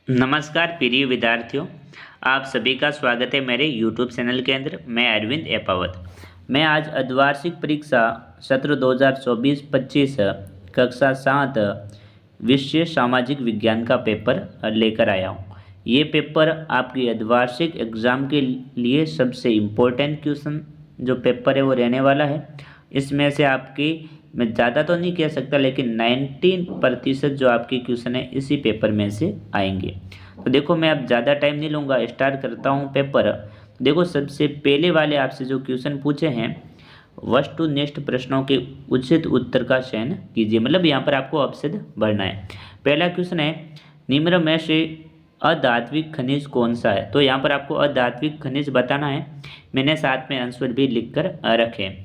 नमस्कार प्रिय विद्यार्थियों, आप सभी का स्वागत है मेरे YouTube चैनल के अंदर। मैं अरविंद एपावत। मैं आज अर्धवार्षिक परीक्षा सत्र 2024-25 कक्षा 7 विषय सामाजिक विज्ञान का पेपर लेकर आया हूँ। ये पेपर आपकी अर्धवार्षिक एग्ज़ाम के लिए सबसे इम्पोर्टेंट क्वेश्चन जो पेपर है वो रहने वाला है। इसमें से आपकी, मैं ज़्यादा तो नहीं कह सकता, लेकिन 19% जो आपके क्वेश्चन है इसी पेपर में से आएंगे। तो देखो, मैं अब ज़्यादा टाइम नहीं लूँगा, स्टार्ट करता हूँ पेपर। देखो, सबसे पहले वाले आपसे जो क्वेश्चन पूछे हैं, वस्तुनिष्ठ प्रश्नों के उचित उत्तर का चयन कीजिए। मतलब यहाँ पर आपको ऑप्शन भरना है। पहला क्वेश्चन है, निम्न में से अधात्विक खनिज कौन सा है? तो यहाँ पर आपको अधात्विक खनिज बताना है। मैंने साथ में आंसर भी लिख कर रखे।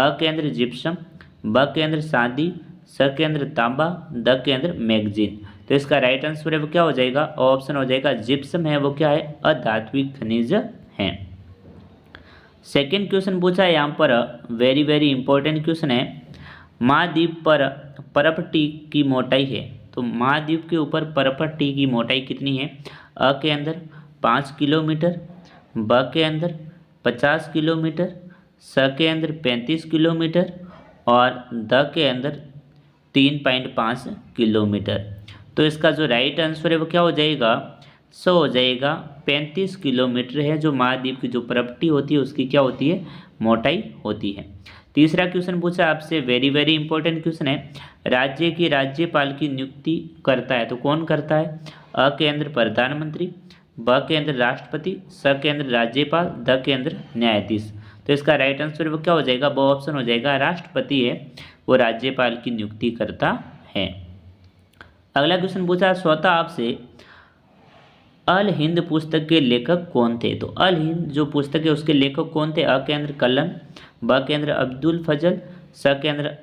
अ के अंदर जिप्सम, ब के अंदर चांदी, स के अंदर तांबा, द के अंदर मैग्नीज। तो इसका राइट आंसर है वो क्या हो जाएगा? ऑप्शन हो जाएगा जिप्सम है वो क्या है? अधात्विक खनिज है। सेकेंड क्वेश्चन पूछा है यहाँ पर, वेरी वेरी इंपॉर्टेंट क्वेश्चन है। महाद्वीप पर परपट्टी की मोटाई है। तो महाद्वीप के ऊपर परपट्टी की मोटाई कितनी है? अ के अंदर 5 किलोमीटर, ब के अंदर 50 किलोमीटर, स के अंदर 35 किलोमीटर और द के अंदर 3.5 किलोमीटर। तो इसका जो राइट आंसर है वो क्या हो जाएगा? सो हो जाएगा 35 किलोमीटर है जो महाद्वीप की जो परपट्टी होती है उसकी क्या होती है? मोटाई होती है। तीसरा क्वेश्चन पूछा आपसे, वेरी वेरी इंपॉर्टेंट क्वेश्चन है। राज्य की राज्यपाल की नियुक्ति करता है तो कौन करता है? अ के अंदर प्रधानमंत्री, ब के अंदर राष्ट्रपति, स के अंदर राज्यपाल, द के अंदर न्यायाधीश। तो इसका राइट आंसर वो क्या हो जाएगा? वो ऑप्शन हो जाएगा राष्ट्रपति है वो राज्यपाल की नियुक्ति करता है। अगला क्वेश्चन पूछा स्वतः आपसे, अल हिंद पुस्तक के लेखक कौन थे? तो अल हिंद जो पुस्तक है उसके लेखक कौन थे? अ के अंदर कल्लन, ब के अंदर अब्दुल फजल, स के अंदर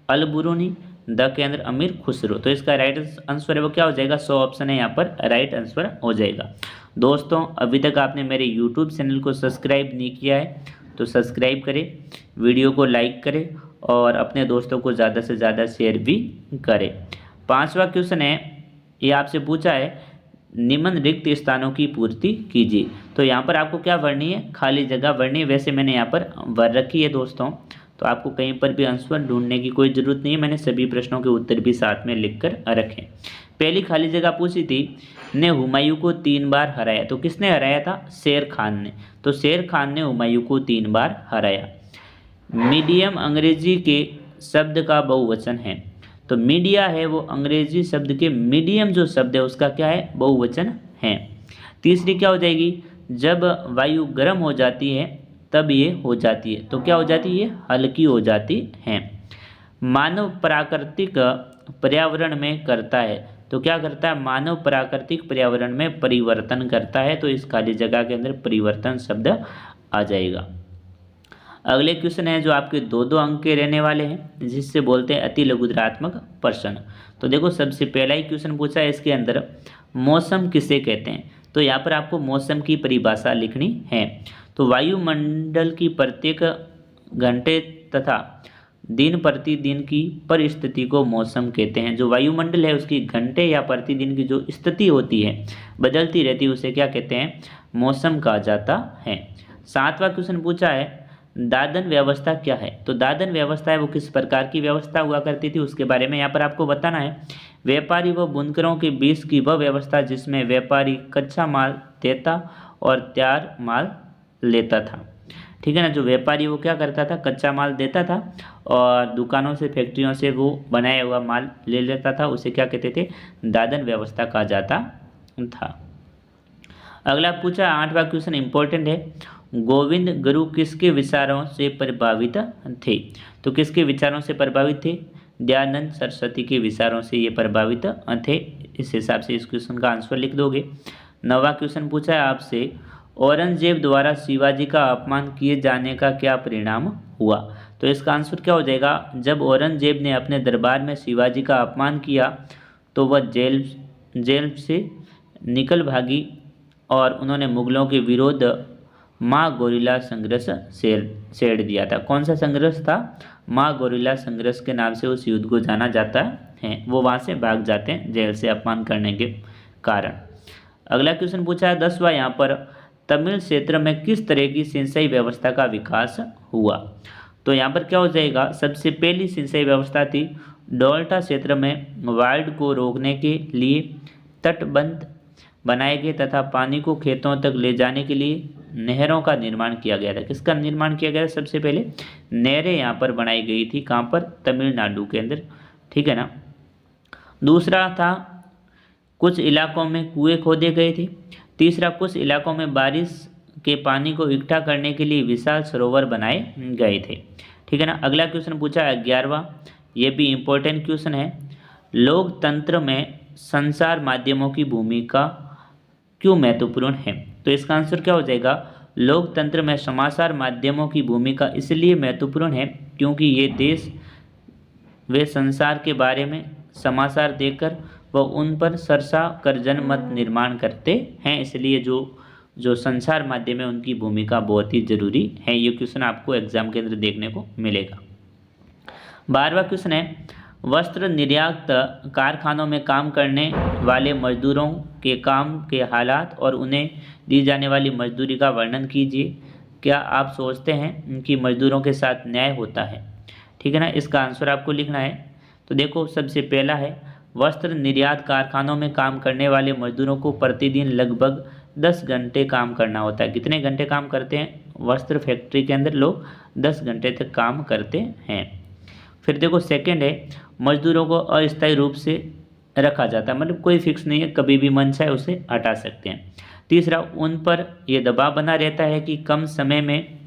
अल बुरूनी, द के अंदर अमीर खुसरो। तो इसका राइट आंसर है वो क्या हो जाएगा? सो ऑप्शन है यहाँ पर राइट आंसर हो जाएगा। दोस्तों, अभी तक आपने मेरे यूट्यूब चैनल को सब्सक्राइब नहीं किया है तो सब्सक्राइब करें, वीडियो को लाइक करें और अपने दोस्तों को ज़्यादा से ज़्यादा शेयर भी करें। पांचवा क्वेश्चन है, ये आपसे पूछा है, निम्न रिक्त स्थानों की पूर्ति कीजिए। तो यहाँ पर आपको क्या भरनी है? खाली जगह भरनी है। वैसे मैंने यहाँ पर भर रखी है दोस्तों, तो आपको कहीं पर भी आंसर ढूंढने की कोई ज़रूरत नहीं है। मैंने सभी प्रश्नों के उत्तर भी साथ में लिख कर रखे। पहली खाली जगह पूछी थी, ने हुमायूं को 3 बार हराया। तो किसने हराया था? शेर खान ने। तो शेर खान ने हुमायूं को 3 बार हराया। मीडियम अंग्रेजी के शब्द का बहुवचन है। तो मीडिया है वो अंग्रेजी शब्द के मीडियम जो शब्द है उसका क्या है? बहुवचन है। तीसरी क्या हो जाएगी? जब वायु गर्म हो जाती है तब ये हो जाती है। तो क्या हो जाती है? हल्की हो जाती है। मानव प्राकृतिक पर्यावरण में करता है। तो क्या करता है? मानव प्राकृतिक पर्यावरण में परिवर्तन करता है। तो इस खाली जगह के अंदर परिवर्तन शब्द आ जाएगा। अगले क्वेश्चन है जो आपके 2-2 अंक के रहने वाले हैं, जिससे बोलते हैं अति लघुत्तरात्मक प्रश्न। तो देखो, सबसे पहला ही क्वेश्चन पूछा है इसके अंदर, मौसम किसे कहते हैं? तो यहाँ पर आपको मौसम की परिभाषा लिखनी है। तो वायुमंडल की प्रत्येक घंटे तथा दिन प्रतिदिन की परिस्थिति को मौसम कहते हैं। जो वायुमंडल है उसकी घंटे या प्रतिदिन की जो स्थिति होती है, बदलती रहती है, उसे क्या कहते हैं? मौसम कहा जाता है। 7वां क्वेश्चन पूछा है, दादन व्यवस्था क्या है? तो दादन व्यवस्था है वो किस प्रकार की व्यवस्था हुआ करती थी उसके बारे में यहाँ पर आपको बताना है। व्यापारी व बुनकरों के बीच की वह व्यवस्था जिसमें व्यापारी कच्चा माल देता और तैयार माल लेता था। ठीक है ना? जो व्यापारी वो क्या करता था? कच्चा माल देता था और दुकानों से, फैक्ट्रियों से वो बनाया हुआ माल ले लेता था। उसे क्या कहते थे? दादन व्यवस्था कहा जाता था। अगला पूछा 8वां क्वेश्चन इंपॉर्टेंट है, गोविंद गुरु किसके विचारों से प्रभावित थे? तो किसके विचारों से प्रभावित थे? दयानंद सरस्वती के विचारों से ये प्रभावित थे। इस हिसाब से इस क्वेश्चन का आंसर लिख दोगे। 9वां क्वेश्चन पूछा है आपसे, औरंगजेब द्वारा शिवाजी का अपमान किए जाने का क्या परिणाम हुआ? तो इसका आंसर क्या हो जाएगा? जब औरंगजेब ने अपने दरबार में शिवाजी का अपमान किया तो वह जेल से निकल भागी और उन्होंने मुगलों के विरोध माँ गोरिल्ला संघर्ष छेड़ दिया था। कौन सा संघर्ष था? माँ गोरिल्ला संघर्ष के नाम से उस युद्ध को जाना जाता है। वो वहाँ से भाग जाते हैं जेल से अपमान करने के कारण। अगला क्वेश्चन पूछा है 10वां यहाँ पर, तमिल क्षेत्र में किस तरह की सिंचाई व्यवस्था का विकास हुआ। तो यहाँ पर क्या हो जाएगा, सबसे पहली सिंचाई व्यवस्था थी डेल्टा क्षेत्र में बाढ़ को रोकने के लिए तटबंध बनाए गए तथा पानी को खेतों तक ले जाने के लिए नहरों का निर्माण किया गया था। किसका निर्माण किया गया था, सबसे पहले नहरें यहाँ पर बनाई गई थी, कहाँ पर, तमिलनाडु के अंदर, ठीक है ना। दूसरा था कुछ इलाकों में कुएं खोदे गए थे। तीसरा, कुछ इलाकों में बारिश के पानी को इकट्ठा करने के लिए विशाल सरोवर बनाए गए थे, ठीक है ना। अगला क्वेश्चन पूछा है 11वां, ये भी इम्पोर्टेंट क्वेश्चन है, लोकतंत्र में संचार माध्यमों की भूमिका क्यों महत्वपूर्ण है। तो इसका आंसर क्या हो जाएगा, लोकतंत्र में समाचार माध्यमों की भूमिका इसलिए महत्वपूर्ण है क्योंकि ये देश वे संसार के बारे में समाचार देकर व उन पर चर्चा कर जनमत निर्माण करते हैं, इसलिए जो संचार माध्यम है उनकी भूमिका बहुत ही जरूरी है। ये क्वेश्चन आपको एग्जाम के अंदर देखने को मिलेगा। 12वां क्वेश्चन है, वस्त्र निर्यात कारखानों में काम करने वाले मजदूरों के काम के हालात और उन्हें दी जाने वाली मजदूरी का वर्णन कीजिए। क्या आप सोचते हैं कि मजदूरों के साथ न्याय होता है, ठीक है ना। इसका आंसर आपको लिखना है। तो देखो, सबसे पहला है, वस्त्र निर्यात कारखानों में काम करने वाले मजदूरों को प्रतिदिन लगभग 10 घंटे काम करना होता है। कितने घंटे काम करते हैं, वस्त्र फैक्ट्री के अंदर लोग 10 घंटे तक काम करते हैं। फिर देखो, सेकंड है, मजदूरों को अस्थायी रूप से रखा जाता है, मतलब कोई फिक्स नहीं है, कभी भी मन चाहे उसे हटा सकते हैं। तीसरा, उन पर यह दबाव बना रहता है कि कम समय में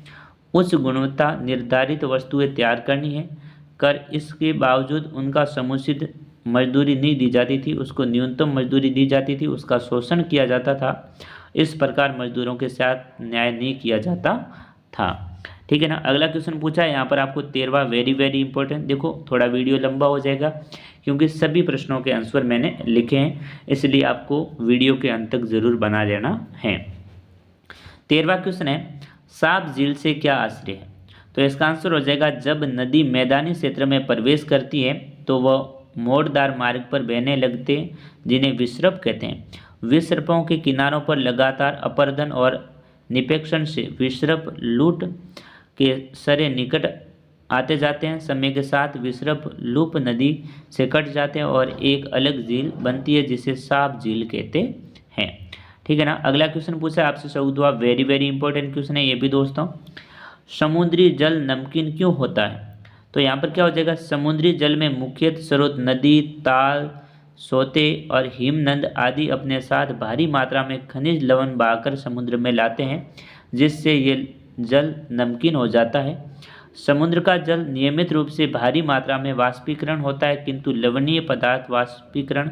उच्च गुणवत्ता निर्धारित वस्तुएं तैयार करनी है, इसके बावजूद उनका समुचित मजदूरी नहीं दी जाती थी, उसको न्यूनतम मजदूरी दी जाती थी, उसका शोषण किया जाता था। इस प्रकार मजदूरों के साथ न्याय नहीं किया जाता था, ठीक है ना। अगला क्वेश्चन पूछा है यहाँ पर आपको 13वां, वेरी वेरी इंपॉर्टेंट। देखो, थोड़ा वीडियो लंबा हो जाएगा क्योंकि सभी प्रश्नों के आंसर मैंने लिखे हैं, इसलिए आपको वीडियो के अंत तक जरूर बना लेना है। 13वां क्वेश्चन है, साप झील से क्या आश्रय है। तो इसका आंसर हो जाएगा, जब नदी मैदानी क्षेत्र में प्रवेश करती है तो वह मोड़दार मार्ग पर बहने लगते हैं, जिन्हें विसर्प कहते हैं। विसर्पों के किनारों पर लगातार अपरदन और निपेक्षण से विसर्प लूट के सरे निकट आते जाते हैं। समय के साथ विसर्प लूप नदी से कट जाते हैं और एक अलग झील बनती है जिसे साप झील कहते हैं, ठीक है ना। अगला क्वेश्चन पूछा है आपसे 14वां, वेरी वेरी इंपॉर्टेंट क्वेश्चन है ये भी दोस्तों, समुद्री जल नमकीन क्यों होता है। तो यहाँ पर क्या हो जाएगा, समुद्री जल में मुख्यतः स्रोत नदी, ताल, सोते और हिमनद आदि अपने साथ भारी मात्रा में खनिज लवण बहाकर समुद्र में लाते हैं, जिससे ये जल नमकीन हो जाता है। समुद्र का जल नियमित रूप से भारी मात्रा में वाष्पीकरण होता है, किंतु लवणीय पदार्थ वाष्पीकरण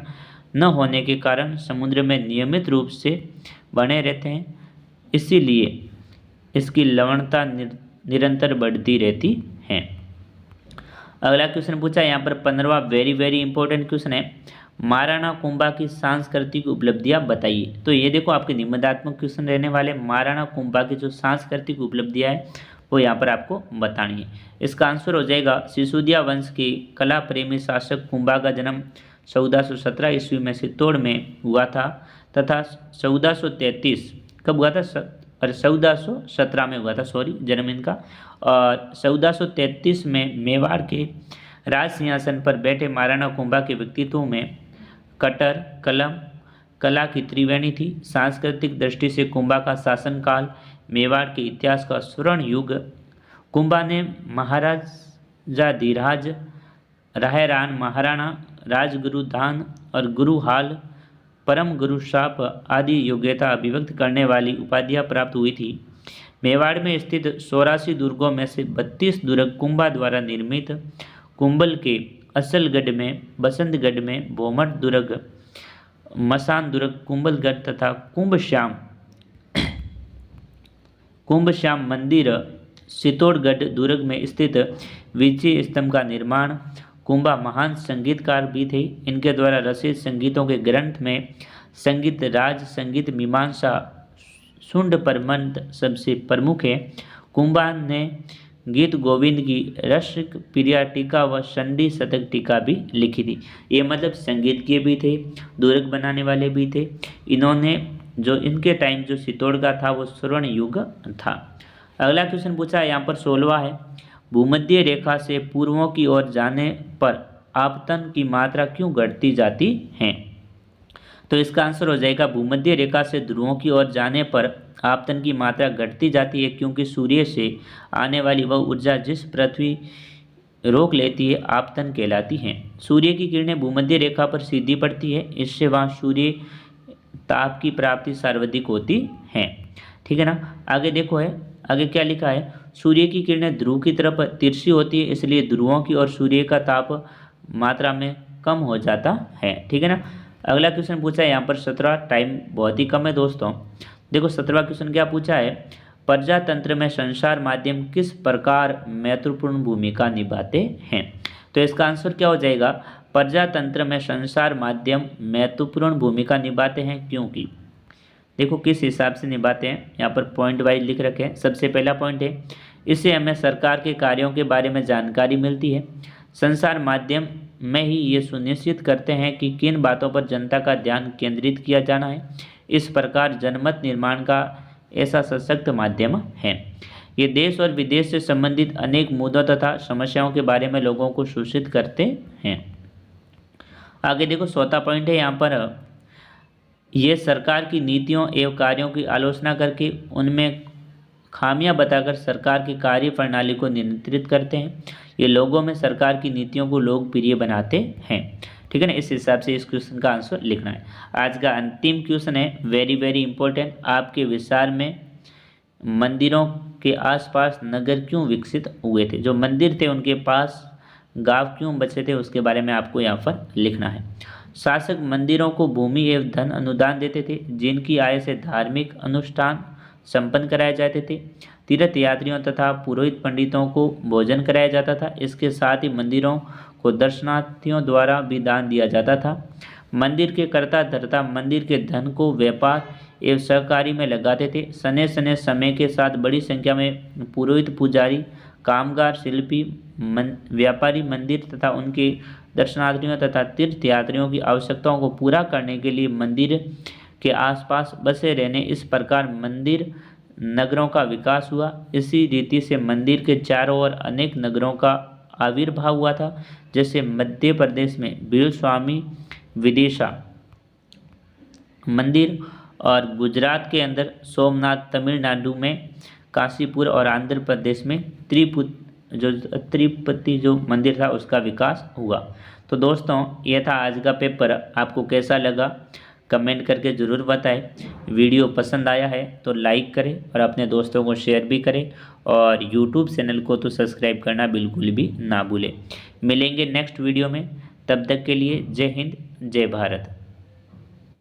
न होने के कारण समुद्र में नियमित रूप से बने रहते हैं, इसीलिए इसकी लवणता निरंतर बढ़ती रहती है। अगला क्वेश्चन पूछा है यहाँ पर 15वां, वेरी वेरी इंपॉर्टेंट क्वेश्चन है, महाराणा कुंभा की सांस्कृतिक उपलब्धियां बताइए। तो ये देखो, आपके निबंधात्मक क्वेश्चन रहने वाले, महाराणा कुंभा की जो सांस्कृतिक उपलब्धियां है वो यहाँ पर आपको बतानी है। इसका आंसर हो जाएगा, सिसोदिया वंश के कला प्रेमी शासक कुंभा का जन्म 1417 ईस्वी में चित्तौड़ में हुआ था तथा 1433 कब हुआ था, और 1417 में हुआ था, सॉरी, जन्म इनका। और 1433 में मेवाड़ के राज सिंहासन पर बैठे महाराणा कुंभा के व्यक्तित्व में कटर, कलम, कला की त्रिवेणी थी। सांस्कृतिक दृष्टि से कुंभा का शासनकाल मेवाड़ के इतिहास का स्वर्ण युग। कुंभा ने महाराजाधिराज, रायरान, महाराणा, राजगुरु दान और गुरु हाल, परम गुरु शाप आदि योग्यता अभिव्यक्त करने वाली उपाधियां प्राप्त हुई थी। मेवाड़ में स्थित 84 दुर्गों में से 32 दुर्ग कुंभा द्वारा निर्मित कुंभल के असलगढ़ में, बसंतगढ़ में भोमट दुर्ग, मसान दुर्ग, कुंभलगढ़ तथा कुंभश्याम मंदिर चित्तौड़गढ़ दुर्ग में स्थित विजय स्तंभ का निर्माण। कुंभा महान संगीतकार भी थे। इनके द्वारा रचित संगीतों के ग्रंथ में संगीत राज, संगीत मीमांसा, शुंड परमंत सबसे प्रमुख है। कुंभा ने गीत गोविंद की रसिक प्रिया टीका व चंडी शतक टीका भी लिखी थी। ये मतलब संगीत के भी थे, दुर्ग बनाने वाले भी थे। इन्होंने जो इनके टाइम जो चित्तौड़ का था वो स्वर्ण युग था। अगला क्वेश्चन पूछा है यहाँ पर 16वां है, भूमध्य रेखा से पूर्वों की ओर जाने पर आपतन की मात्रा क्यों घटती जाती है? तो इसका आंसर हो जाएगा भूमध्य रेखा से ध्रुवों की ओर जाने पर आपतन की मात्रा घटती जाती है, क्योंकि सूर्य से आने वाली वह ऊर्जा जिस पृथ्वी रोक लेती है आपतन कहलाती है। सूर्य की किरणें भूमध्य रेखा पर सीधी पड़ती है, इससे वहाँ सूर्य ताप की प्राप्ति सर्वाधिक होती है। ठीक है ना। आगे देखो है, आगे क्या लिखा है, सूर्य की किरणें ध्रुव की तरफ तिरछी होती है, इसलिए ध्रुवों की और सूर्य का ताप मात्रा में कम हो जाता है। ठीक है ना। अगला क्वेश्चन पूछा है यहाँ पर 17, टाइम बहुत ही कम है दोस्तों। देखो 17वां क्वेश्चन क्या पूछा है, प्रजातंत्र में संचार माध्यम किस प्रकार महत्वपूर्ण भूमिका निभाते हैं? तो इसका आंसर क्या हो जाएगा, प्रजातंत्र में संचार माध्यम महत्वपूर्ण भूमिका निभाते हैं, क्योंकि देखो किस हिसाब से निभाते हैं, यहाँ पर पॉइंट वाइज लिख रखे हैं। सबसे पहला पॉइंट है, इससे हमें सरकार के कार्यों के बारे में जानकारी मिलती है। संचार माध्यम में ही ये सुनिश्चित करते हैं कि किन बातों पर जनता का ध्यान केंद्रित किया जाना है। इस प्रकार जनमत निर्माण का ऐसा सशक्त माध्यम है। ये देश और विदेश से संबंधित अनेक मुद्दों तथा समस्याओं के बारे में लोगों को सूचित करते हैं। आगे देखो 14वां पॉइंट है यहाँ पर, ये सरकार की नीतियों एवं कार्यों की आलोचना करके उनमें खामियां बताकर सरकार की कार्य प्रणाली को नियंत्रित करते हैं। ये लोगों में सरकार की नीतियों को लोकप्रिय बनाते हैं। ठीक है ना। इस हिसाब से इस क्वेश्चन का आंसर लिखना है। आज का अंतिम क्वेश्चन है, वेरी वेरी इंपॉर्टेंट, आपके विचार में मंदिरों के आसपास नगर क्यों विकसित हुए थे? जो मंदिर थे उनके पास गांव क्यों बचे थे, उसके बारे में आपको यहाँ पर लिखना है। शासक मंदिरों को भूमि एवं धन अनुदान देते थे, जिनकी आय से धार्मिक अनुष्ठान संपन्न कराए जाते थे। तीर्थ यात्रियों तथा पुरोहित पंडितों को भोजन कराया जाता था। इसके साथ ही मंदिरों को दर्शनार्थियों द्वारा भी दान दिया जाता था। मंदिर के कर्ता धर्ता मंदिर के धन को व्यापार एवं सहकारी में लगाते थे। सने सने समय के साथ बड़ी संख्या में पुरोहित, पुजारी, कामगार, शिल्पी, व्यापारी मंदिर तथा उनके दर्शनार्थियों तथा तीर्थ यात्रियों की आवश्यकताओं को पूरा करने के लिए मंदिर के आसपास बसे रहने, इस प्रकार मंदिर नगरों का विकास हुआ। इसी रीति से मंदिर के चारों ओर अनेक नगरों का आविर्भाव हुआ था, जैसे मध्य प्रदेश में भील स्वामी विदिशा मंदिर और गुजरात के अंदर सोमनाथ, तमिलनाडु में काशीपुर और आंध्र प्रदेश में तिरुपति जो मंदिर था उसका विकास हुआ। तो दोस्तों यह था आज का पेपर। आपको कैसा लगा कमेंट करके ज़रूर बताएं। वीडियो पसंद आया है तो लाइक करें और अपने दोस्तों को शेयर भी करें, और यूट्यूब चैनल को तो सब्सक्राइब करना बिल्कुल भी ना भूलें। मिलेंगे नेक्स्ट वीडियो में, तब तक के लिए जय हिंद, जय भारत।